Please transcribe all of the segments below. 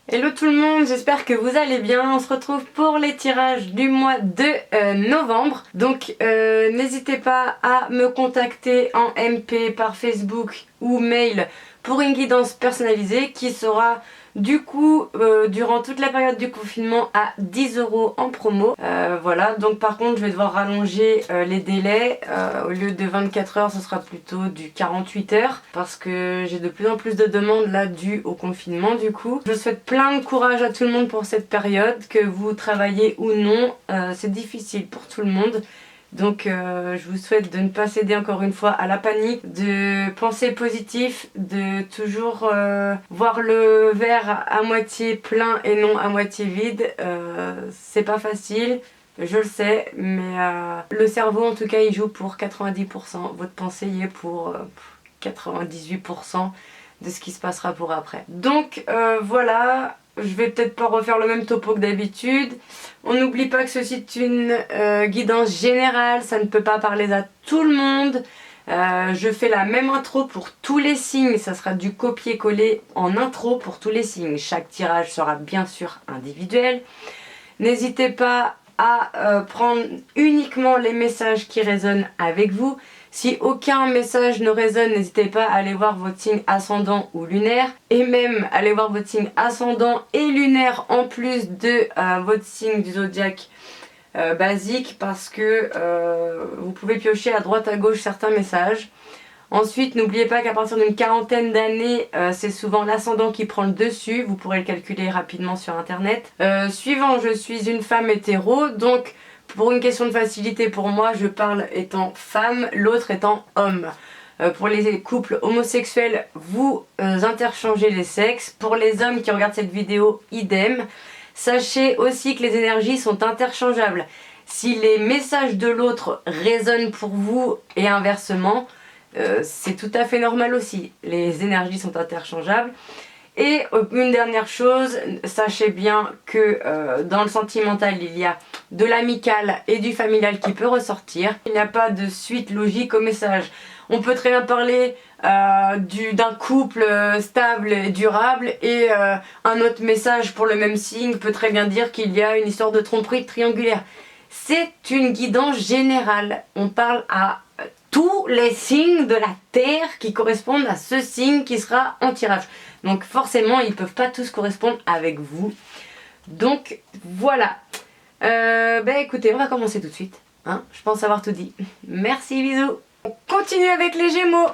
Hello tout le monde, j'espère que vous allez bien. On se retrouve pour les tirages du mois de novembre. Donc n'hésitez pas à me contacter en MP par Facebook ou mail pour une guidance personnalisée qui sera du coup durant toute la période du confinement à 10 € en promo. Voilà, donc par contre je vais devoir rallonger les délais. Au lieu de 24 heures, ce sera plutôt du 48 heures parce que j'ai de plus en plus de demandes là dues au confinement du coup. Je souhaite plein de courage à tout le monde pour cette période, que vous travaillez ou non, c'est difficile pour tout le monde. Donc je vous souhaite de ne pas céder encore une fois à la panique, de penser positif, de toujours voir le verre à moitié plein et non à moitié vide. C'est pas facile, je le sais, mais le cerveau en tout cas il joue pour 90%, votre pensée y est pour 98% de ce qui se passera pour après. Donc voilà, je vais peut-être pas refaire le même topo que d'habitude. On n'oublie pas que ceci est une guidance générale, ça ne peut pas parler à tout le monde. Je fais la même intro pour tous les signes, ça sera du copier-coller en intro pour tous les signes. Chaque tirage sera bien sûr individuel. N'hésitez pas à prendre uniquement les messages qui résonnent avec vous. Si aucun message ne résonne, n'hésitez pas à aller voir votre signe ascendant ou lunaire. Et même aller voir votre signe ascendant et lunaire en plus de votre signe du zodiaque basique, parce que vous pouvez piocher à droite à gauche certains messages. Ensuite, n'oubliez pas qu'à partir d'une quarantaine d'années, c'est souvent l'ascendant qui prend le dessus. Vous pourrez le calculer rapidement sur internet. Suivant, je suis une femme hétéro, donc pour une question de facilité pour moi, je parle étant femme, l'autre étant homme. Pour les couples homosexuels, vous interchangez les sexes. Pour les hommes qui regardent cette vidéo, idem. Sachez aussi que les énergies sont interchangeables. Si les messages de l'autre résonnent pour vous et inversement, c'est tout à fait normal aussi. Les énergies sont interchangeables. Et une dernière chose, sachez bien que dans le sentimental, il y a de l'amical et du familial qui peut ressortir. Il n'y a pas de suite logique au message. On peut très bien parler d'un couple stable et durable, et un autre message pour le même signe peut très bien dire qu'il y a une histoire de tromperie triangulaire. C'est une guidance générale. On parle à tous les signes de la Terre qui correspondent à ce signe qui sera en tirage. Donc forcément, ils ne peuvent pas tous correspondre avec vous. Donc voilà. Écoutez, on va commencer tout de suite. Hein, je pense avoir tout dit. Merci, bisous. On continue avec les Gémeaux.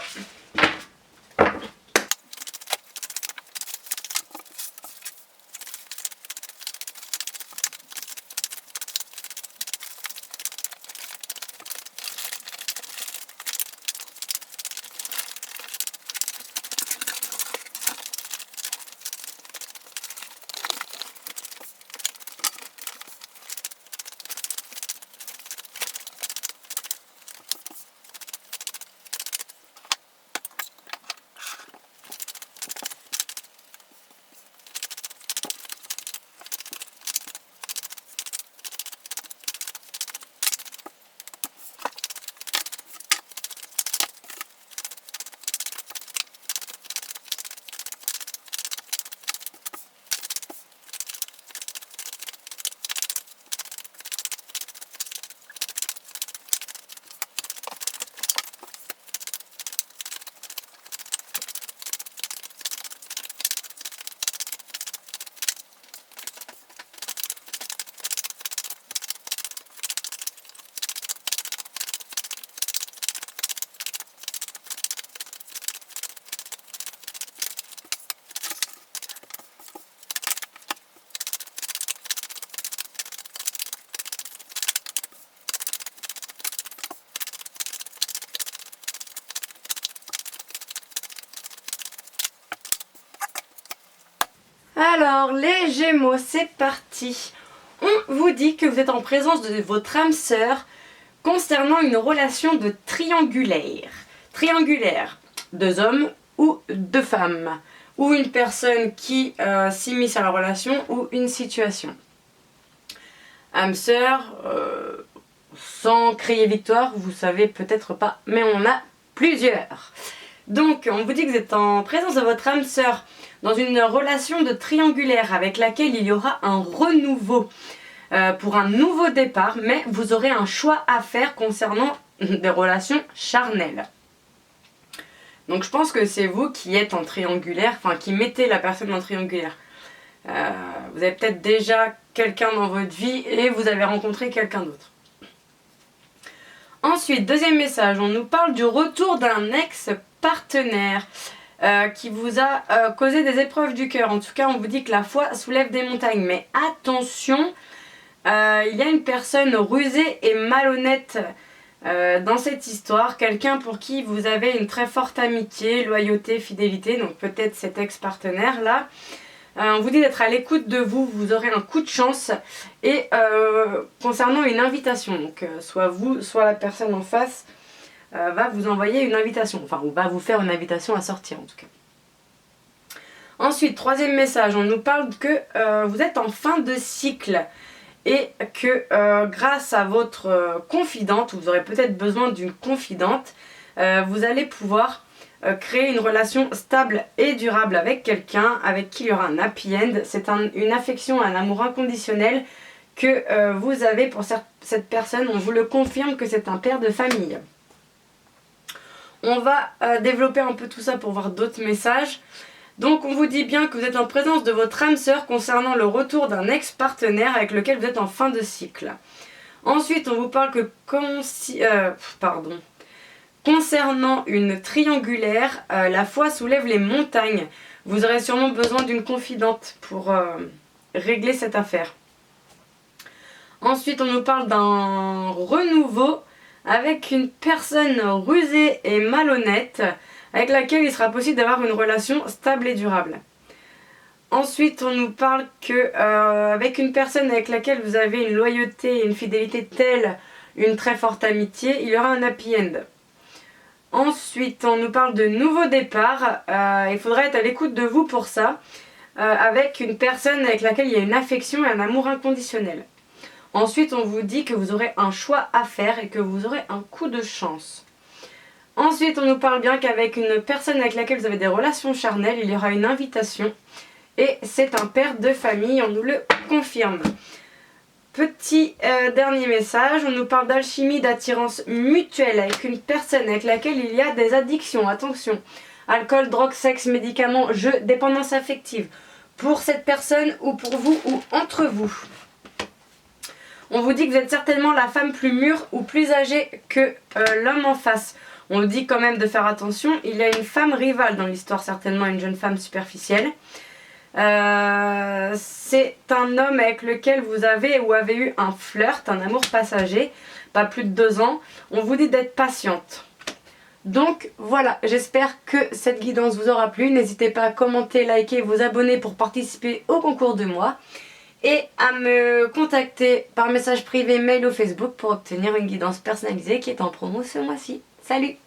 Alors, les Gémeaux, c'est parti. On vous dit que vous êtes en présence de votre âme sœur concernant une relation de triangulaire. Triangulaire, deux hommes ou deux femmes, ou une personne qui s'immisce à la relation ou une situation. Âme sœur, sans crier victoire, vous savez peut-être pas, mais on en a plusieurs. Donc, on vous dit que vous êtes en présence de votre âme sœur dans une relation de triangulaire avec laquelle il y aura un renouveau pour un nouveau départ, mais vous aurez un choix à faire concernant des relations charnelles. Donc, je pense que c'est vous qui êtes en triangulaire, enfin qui mettez la personne en triangulaire. Vous avez peut-être déjà quelqu'un dans votre vie et vous avez rencontré quelqu'un d'autre. Ensuite, deuxième message, on nous parle du retour d'un ex-partenaire qui vous a causé des épreuves du cœur. En tout cas, on vous dit que la foi soulève des montagnes. Mais attention, il y a une personne rusée et malhonnête dans cette histoire. Quelqu'un pour qui vous avez une très forte amitié, loyauté, fidélité. Donc peut-être cet ex-partenaire-là. On vous dit d'être à l'écoute de vous, vous aurez un coup de chance. Et concernant une invitation, donc soit vous, soit la personne en face va vous envoyer une invitation. Enfin, ou va vous faire une invitation à sortir en tout cas. Ensuite, troisième message, on nous parle que vous êtes en fin de cycle. Et que grâce à votre confidente, vous aurez peut-être besoin d'une confidente, vous allez pouvoir créer une relation stable et durable avec quelqu'un avec qui il y aura un happy end. C'est une affection, un amour inconditionnel que vous avez pour cette personne. On vous le confirme que c'est un père de famille. On va développer un peu tout ça pour voir d'autres messages. Donc on vous dit bien que vous êtes en présence de votre âme sœur concernant le retour d'un ex-partenaire avec lequel vous êtes en fin de cycle. Ensuite on vous parle que concernant une triangulaire, la foi soulève les montagnes. Vous aurez sûrement besoin d'une confidente pour régler cette affaire. Ensuite on nous parle d'un renouveau avec une personne rusée et malhonnête avec laquelle il sera possible d'avoir une relation stable et durable. Ensuite, on nous parle que avec une personne avec laquelle vous avez une loyauté et une fidélité telle, une très forte amitié, il y aura un happy end. Ensuite, on nous parle de nouveau départ. Il faudra être à l'écoute de vous pour ça, avec une personne avec laquelle il y a une affection et un amour inconditionnel. Ensuite, on vous dit que vous aurez un choix à faire et que vous aurez un coup de chance. Ensuite, on nous parle bien qu'avec une personne avec laquelle vous avez des relations charnelles, il y aura une invitation. Et c'est un père de famille, on nous le confirme. Petit dernier message, on nous parle d'alchimie, d'attirance mutuelle avec une personne avec laquelle il y a des addictions. Attention, alcool, drogue, sexe, médicaments, jeux, dépendance affective. Pour cette personne ou pour vous ou entre vous. On vous dit que vous êtes certainement la femme plus mûre ou plus âgée que l'homme en face. On vous dit quand même de faire attention. Il y a une femme rivale dans l'histoire, certainement une jeune femme superficielle. C'est un homme avec lequel vous avez ou avez eu un flirt, un amour passager, pas plus de 2 ans. On vous dit d'être patiente. Donc voilà, j'espère que cette guidance vous aura plu. N'hésitez pas à commenter, liker, vous abonner pour participer au concours de moi. Et à me contacter par message privé, mail ou Facebook pour obtenir une guidance personnalisée qui est en promo ce mois-ci. Salut!